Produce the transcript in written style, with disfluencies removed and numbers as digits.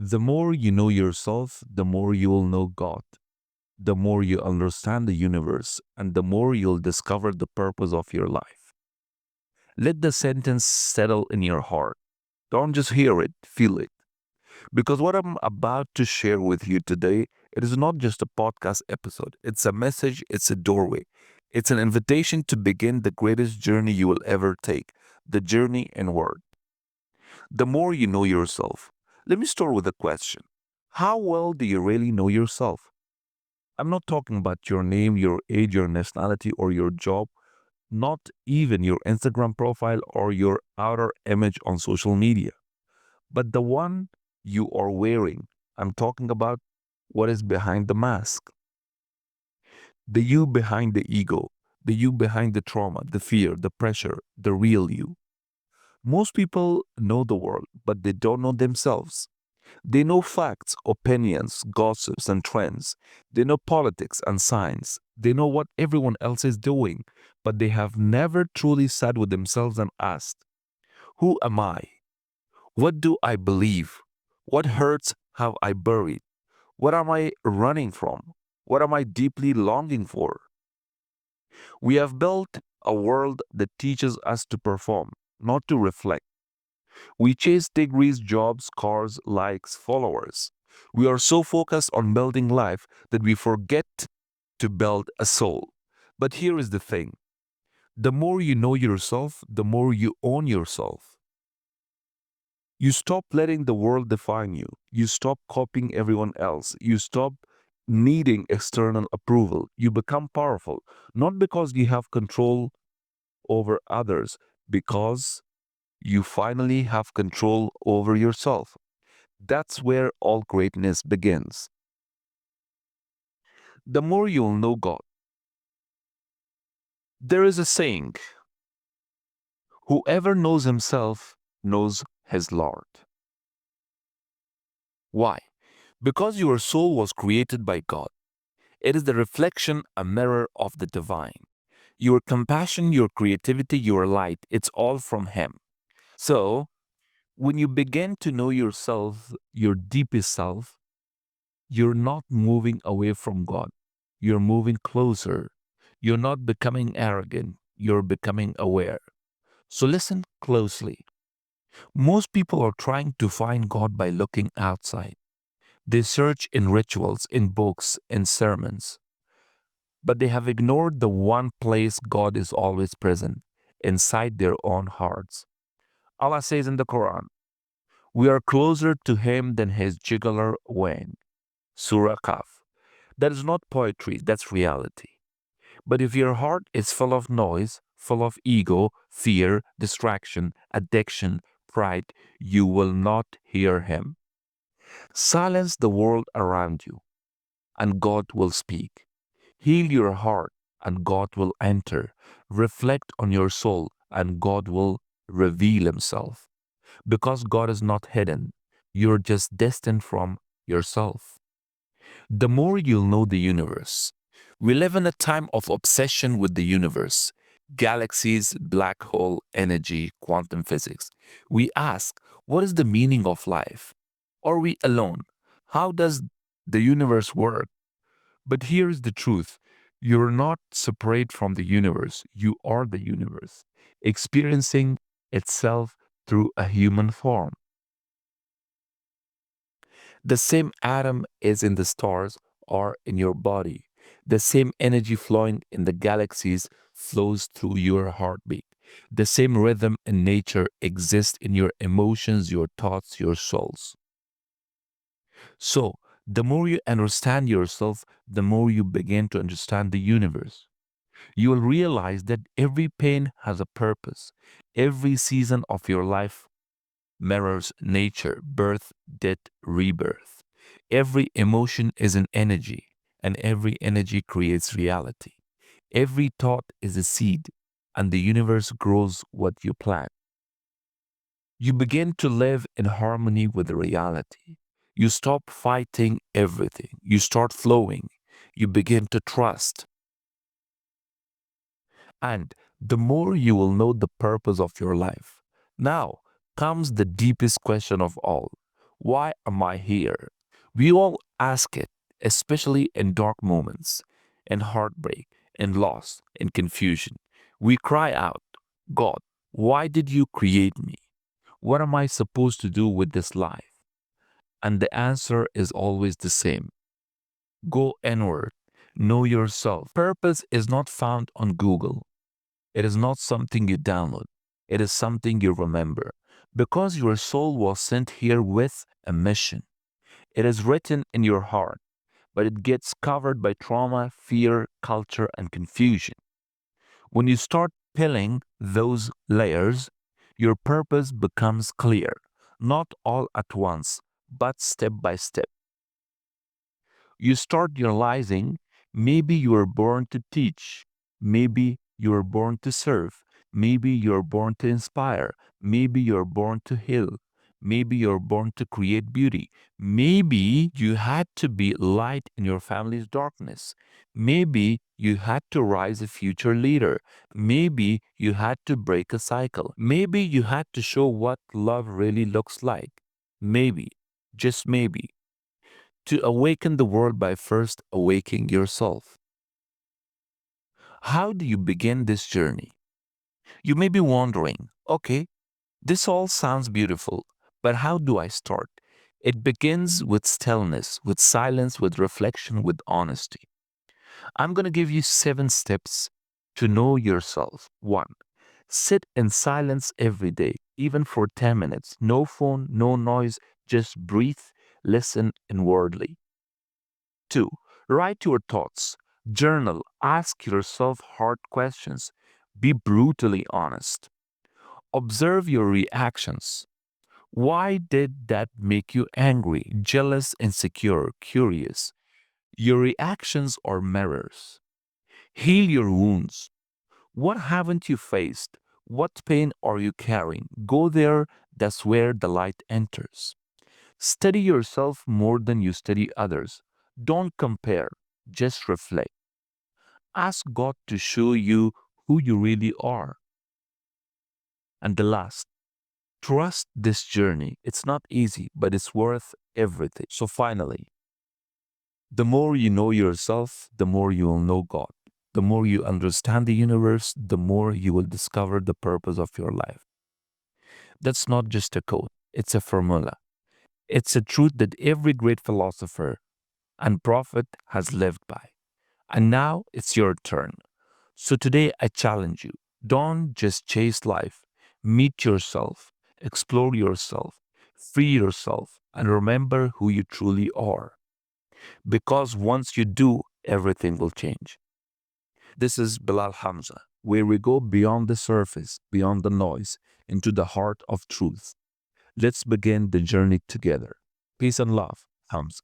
The more you know yourself, the more you will know God, the more you understand the universe, and the more you'll discover the purpose of your life. Let the sentence settle in your heart. Don't just hear it, feel it. Because what I'm about to share with you today, it is not just a podcast episode. It's a message, it's a doorway. It's an invitation to begin the greatest journey you will ever take, the journey inward. The more you know yourself. Let me start with a question. How well do you really know yourself? I'm not talking about your name, your age, your nationality, or your job, not even your Instagram profile or your outer image on social media, but the one you are wearing. I'm talking about what is behind the mask, the you behind the ego, the you behind the trauma, the fear, the pressure, the real you. Most people know the world, but they don't know themselves. They know facts, opinions, gossips, and trends. They know politics and science. They know what everyone else is doing, but they have never truly sat with themselves and asked, who am I? What do I believe? What hurts have I buried? What am I running from? What am I deeply longing for? We have built a world that teaches us to perform, not to reflect. We chase degrees, jobs, cars, likes, followers. We are so focused on building life that we forget to build a soul. But here is the thing, the more you know yourself, the more you own yourself. You stop letting the world define you. You stop copying everyone else. You stop needing external approval. You become powerful, not because you have control over others, because you finally have control over yourself. That's where all greatness begins. The more you'll know God. There is a saying, whoever knows himself knows his Lord. Why? Because your soul was created by God. It is the reflection, a mirror of the divine. Your compassion, your creativity, your light, it's all from Him. So, when you begin to know yourself, your deepest self, you're not moving away from God. You're moving closer. You're not becoming arrogant. You're becoming aware. So, listen closely. Most people are trying to find God by looking outside. They search in rituals, in books, in sermons, but they have ignored the one place God is always present, inside their own hearts. Allah says in the Quran, we are closer to Him than His jugular vein. Surah Kaf. That is not poetry, that's reality. But if your heart is full of noise, full of ego, fear, distraction, addiction, pride, you will not hear Him. Silence the world around you, and God will speak. Heal your heart, and God will enter. Reflect on your soul, and God will reveal Himself. Because God is not hidden, you're just distant from yourself. The more you'll know the universe. We live in a time of obsession with the universe, galaxies, black hole, energy, quantum physics. We ask, what is the meaning of life? Are we alone? How does the universe work? But here's the truth, you're not separate from the universe, you are the universe, experiencing itself through a human form. The same atom is in the stars or in your body. The same energy flowing in the galaxies flows through your heartbeat. The same rhythm in nature exists in your emotions, your thoughts, your souls. So, the more you understand yourself, the more you begin to understand the universe. You will realize that every pain has a purpose. Every season of your life mirrors nature, birth, death, rebirth. Every emotion is an energy, and every energy creates reality. Every thought is a seed, and the universe grows what you plant. You begin to live in harmony with reality. You stop fighting everything. You start flowing. You begin to trust. And the more you will know the purpose of your life. Now comes the deepest question of all. Why am I here? We all ask it, especially in dark moments, in heartbreak, in loss, in confusion. We cry out, God, why did you create me? What am I supposed to do with this life? And the answer is always the same: go inward, know yourself. Purpose is not found on Google. It is not something you download, it is something you remember. Because your soul was sent here with a mission. It is written in your heart, but it gets covered by trauma, fear, culture, and confusion. When you start peeling those layers, your purpose becomes clear, not all at once, but step by step. You start realizing maybe you were born to teach, maybe you were born to serve, maybe you're born to inspire, maybe you're born to heal, maybe you're born to create beauty, maybe you had to be light in your family's darkness, maybe you had to rise a future leader, maybe you had to break a cycle, maybe you had to show what love really looks like, maybe, just maybe, to awaken the world by first awakening yourself. How do you begin this journey? You may be wondering, okay, this all sounds beautiful, but how do I start? It begins with stillness, with silence, with reflection, with honesty. I'm going to give you 7 steps to know yourself. 1. Sit in silence every day, even for 10 minutes. No phone, no noise, just breathe, listen inwardly. 2. Write your thoughts. Journal. Ask yourself hard questions. Be brutally honest. Observe your reactions. Why did that make you angry, jealous, insecure, curious? Your reactions are mirrors. Heal your wounds. What haven't you faced? What pain are you carrying? Go there, that's where the light enters. Study yourself more than you study others. Don't compare, just reflect. Ask God to show you who you really are. And the last, trust this journey. It's not easy, but it's worth everything. So, finally, the more you know yourself, the more you will know God. The more you understand the universe, the more you will discover the purpose of your life. That's not just a code, it's a formula. It's a truth that every great philosopher and prophet has lived by. And now it's your turn. So today I challenge you, don't just chase life. Meet yourself, explore yourself, free yourself, and remember who you truly are. Because once you do, everything will change. This is Bilal Hamza, where we go beyond the surface, beyond the noise, into the heart of truth. Let's begin the journey together. Peace and love, Hamza.